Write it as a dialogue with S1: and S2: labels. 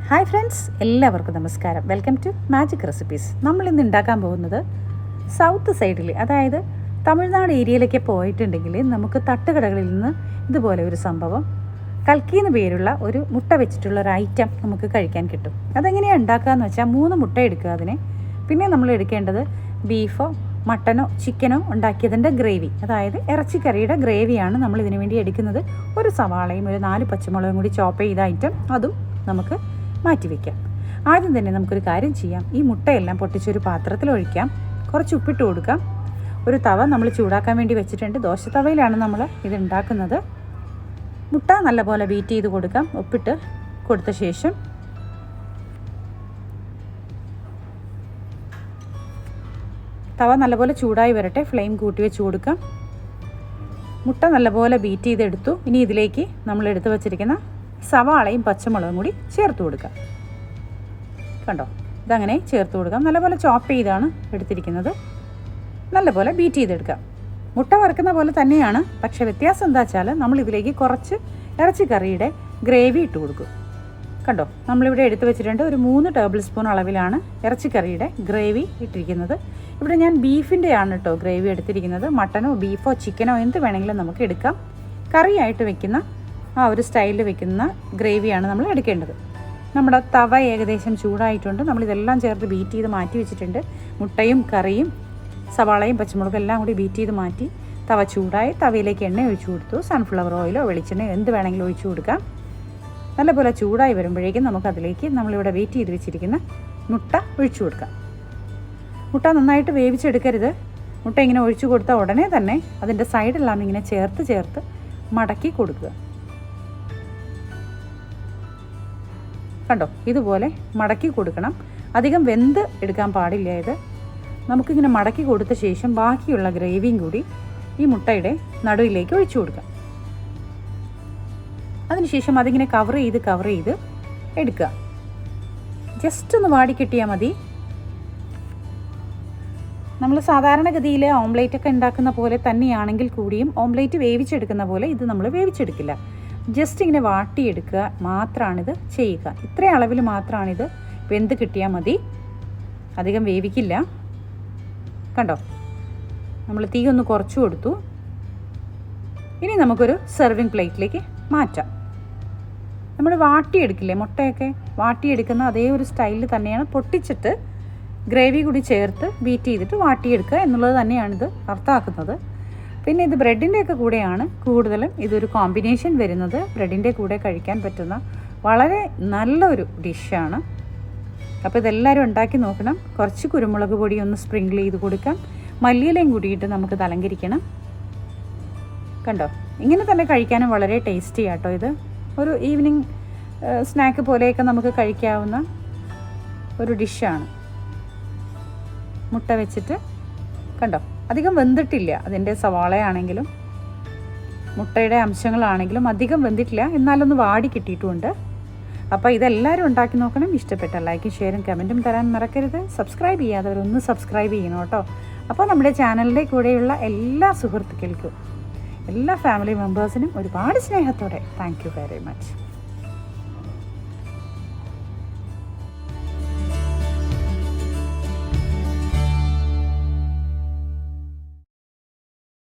S1: Hi friends, എല്ലാവർക്കും നമസ്കാരം. Welcome to magic recipes. നമ്മളിന്ന് ഉണ്ടാക്കാൻ പോകുന്നത് സൗത്ത് സൈഡിൽ, അതായത് തമിഴ്നാട് ഏരിയയിലേക്ക് പോയിട്ടുണ്ടെങ്കിൽ നമുക്ക് തട്ടുകടകളിൽ നിന്ന് ഇതുപോലെ ഒരു സംഭവം, കൽക്കി എന്ന് പേരുള്ള ഒരു മുട്ട വെച്ചിട്ടുള്ള ഒരു ഐറ്റം നമുക്ക് കഴിക്കാൻ കിട്ടും. അതെങ്ങനെയാണ് ഉണ്ടാക്കുകയെന്ന് വെച്ചാൽ 3 മുട്ട എടുക്കുക. അതിനെ പിന്നെ നമ്മൾ എടുക്കേണ്ടത് ബീഫോ മട്ടനോ ചിക്കനോ ഉണ്ടാക്കിയതിൻ്റെ ഗ്രേവി, അതായത് ഇറച്ചിക്കറിയുടെ ഗ്രേവിയാണ് നമ്മൾ ഇതിനു വേണ്ടി എടുക്കുന്നത്. ഒരു സവാളയും ഒരു 4 പച്ചമുളകും കൂടി ചോപ്പ് ചെയ്ത ഐറ്റം, അതും നമുക്ക് മാറ്റി വയ്ക്കാം. ആദ്യം തന്നെ നമുക്കൊരു കാര്യം ചെയ്യാം. ഈ മുട്ടയെല്ലാം പൊട്ടിച്ചൊരു പാത്രത്തിൽ ഒഴിക്കാം. കുറച്ച് ഉപ്പിട്ട് കൊടുക്കാം. ഒരു തവ നമ്മൾ ചൂടാക്കാൻ വേണ്ടി വെച്ചിട്ടുണ്ട്. ദോശത്തവയിലാണ് നമ്മൾ ഇത് ഉണ്ടാക്കുന്നത്. മുട്ട നല്ലപോലെ ബീറ്റ് ചെയ്ത് കൊടുക്കാം. ഉപ്പിട്ട് കൊടുത്ത ശേഷം തവ നല്ലപോലെ ചൂടായി വരട്ടെ. ഫ്ലെയിം കൂട്ടി വെച്ച് കൊടുക്കാം. മുട്ട നല്ലപോലെ ബീറ്റ് ചെയ്തെടുത്തു. ഇനി ഇതിലേക്ക് നമ്മൾ എടുത്ത് വച്ചിരിക്കുന്ന സവാളയും പച്ചമുളകും കൂടി ചേർത്ത് കൊടുക്കാം. കണ്ടോ, ഇതങ്ങനെ ചേർത്ത് കൊടുക്കാം. നല്ലപോലെ ചോപ്പ് ചെയ്താണ് എടുത്തിരിക്കുന്നത്. നല്ലപോലെ ബീറ്റ് ചെയ്തെടുക്കാം. മുട്ട വറുക്കുന്ന പോലെ തന്നെയാണ്, പക്ഷേ വ്യത്യാസം എന്താ വെച്ചാൽ നമ്മൾ ഇതിലേക്ക് കുറച്ച് ഇറച്ചിക്കറിയുടെ ഗ്രേവി ഇട്ട് കൊടുക്കും. കണ്ടോ, നമ്മളിവിടെ എടുത്ത് വെച്ചിട്ടുണ്ട്. ഒരു 3 ടേബിൾ സ്പൂൺ അളവിലാണ് ഇറച്ചിക്കറിയുടെ ഗ്രേവി ഇട്ടിരിക്കുന്നത്. ഇവിടെ ഞാൻ ബീഫിൻ്റെയാണ് കേട്ടോ ഗ്രേവി എടുത്തിരിക്കുന്നത്. മട്ടനോ ബീഫോ ചിക്കനോ എന്ത് വേണമെങ്കിലും നമുക്ക് എടുക്കാം. കറിയായിട്ട് വെക്കുന്ന ആ ഒരു സ്റ്റൈലിൽ വെക്കുന്ന ഗ്രേവിയാണ് നമ്മൾ എടുക്കേണ്ടത്. നമ്മുടെ തവ ഏകദേശം ചൂടായിട്ടുണ്ട്. നമ്മളിതെല്ലാം ചേർത്ത് ബീറ്റ് ചെയ്ത് മാറ്റി വെച്ചിട്ടുണ്ട്. മുട്ടയും കറിയും സവാളയും പച്ചമുളകും എല്ലാം കൂടി ബീറ്റ് ചെയ്ത് മാറ്റി തവ ചൂടായി തവയിലേക്ക് എണ്ണ ഒഴിച്ചു കൊടുത്തു. സൺഫ്ലവർ ഓയിലോ വെളിച്ചെണ്ണയോ എന്ത് വേണമെങ്കിലും ഒഴിച്ചു കൊടുക്കാം. നല്ലപോലെ ചൂടായി വരുമ്പോഴേക്കും നമുക്കതിലേക്ക് നമ്മളിവിടെ ബീറ്റ് ചെയ്ത് വെച്ചിരിക്കുന്ന മുട്ട ഒഴിച്ചു കൊടുക്കാം. മുട്ട നന്നായിട്ട് വേവിച്ചെടുക്കരുത്. മുട്ട ഇങ്ങനെ ഒഴിച്ചു കൊടുത്താൽ ഉടനെ തന്നെ അതിൻ്റെ സൈഡെല്ലാം ഇങ്ങനെ ചേർത്ത് മടക്കി കൊടുക്കുക. കണ്ടോ, ഇതുപോലെ മടക്കി കൊടുക്കണം. അധികം വെന്ത് എടുക്കാൻ പാടില്ല. ഇത് നമുക്കിങ്ങനെ മടക്കി കൊടുത്ത ശേഷം ബാക്കിയുള്ള ഗ്രേവിയും കൂടി ഈ മുട്ടയുടെ നടുവിലേക്ക് ഒഴിച്ചു കൊടുക്കാം. അതിനുശേഷം അതിങ്ങനെ കവർ ചെയ്ത് എടുക്കുക. ജസ്റ്റ് ഒന്ന് വാടിക്കിട്ടിയാൽ മതി. നമ്മൾ സാധാരണഗതിയിൽ ഓംലേറ്റൊക്കെ ഉണ്ടാക്കുന്ന പോലെ തന്നെയാണെങ്കിൽ കൂടിയും ഓംലേറ്റ് വേവിച്ചെടുക്കുന്ന പോലെ ഇത് നമ്മൾ വേവിച്ചെടുക്കില്ല. ജസ്റ്റ് ഇങ്ങനെ വാട്ടിയെടുക്കുക മാത്രമാണിത് ചെയ്യുക. ഇത്ര അളവിൽ മാത്രമാണിത് വെന്ത് കിട്ടിയാൽ മതി. അധികം വേവിക്കില്ല. കണ്ടോ, നമ്മൾ തീ ഒന്ന് കുറച്ച് കൊടുത്തു. ഇനി നമുക്കൊരു സെർവിങ് പ്ലേറ്റിലേക്ക് മാറ്റാം. നമ്മൾ വാട്ടിയെടുക്കില്ലേ, മുട്ടയൊക്കെ വാട്ടിയെടുക്കുന്ന അതേ ഒരു സ്റ്റൈലിൽ തന്നെയാണ് പൊട്ടിച്ചിട്ട് ഗ്രേവി കൂടി ചേർത്ത് ബീറ്റ് ചെയ്തിട്ട് വാട്ടിയെടുക്കുക എന്നുള്ളത് തന്നെയാണിത് അർത്ഥമാക്കുന്നത്. പിന്നെ ഇത് ബ്രെഡിൻ്റെയൊക്കെ കൂടെയാണ് കൂടുതലും ഇതൊരു കോമ്പിനേഷൻ വരുന്നത്. ബ്രെഡിൻ്റെ കൂടെ കഴിക്കാൻ പറ്റുന്ന വളരെ നല്ലൊരു ഡിഷാണ്. അപ്പോൾ ഇതെല്ലാവരും ഉണ്ടാക്കി നോക്കണം. കുറച്ച് കുരുമുളക് പൊടി ഒന്ന് സ്പ്രിങ്കിൾ ചെയ്ത് കൊടുക്കാം. മല്ലിയിലയും കൂടിയിട്ട് നമുക്ക് അലങ്കരിക്കണം. കണ്ടോ, ഇങ്ങനെ തന്നെ കഴിക്കാനും വളരെ ടേസ്റ്റി ആട്ടോ. ഇത് ഒരു ഈവനിങ് സ്നാക്ക് പോലെയൊക്കെ നമുക്ക് കഴിക്കാവുന്ന ഒരു ഡിഷാണ്. മുട്ട വെച്ചിട്ട് കണ്ടോ, അധികം വെന്തിട്ടില്ല. അതിൻ്റെ സവാളയാണെങ്കിലും മുട്ടയുടെ അംശങ്ങളാണെങ്കിലും അധികം വെന്തിട്ടില്ല, എന്നാലൊന്ന് വാടി കിട്ടിയിട്ടുമുണ്ട്. അപ്പോൾ ഇതെല്ലാവരും ഉണ്ടാക്കി നോക്കണം. ഇഷ്ടപ്പെട്ട ലൈക്കും ഷെയറും കമൻറ്റും തരാൻ മറക്കരുത്. സബ്സ്ക്രൈബ് ചെയ്യാത്തവരൊന്ന് സബ്സ്ക്രൈബ് ചെയ്യണം കേട്ടോ. അപ്പോൾ നമ്മുടെ ചാനലിൻ്റെ കൂടെയുള്ള എല്ലാ സുഹൃത്തുക്കൾക്കും, എല്ലാ ഫാമിലി മെമ്പേഴ്സിനും ഒരുപാട് സ്നേഹത്തോടെ താങ്ക് യു വെരി മച്ച്.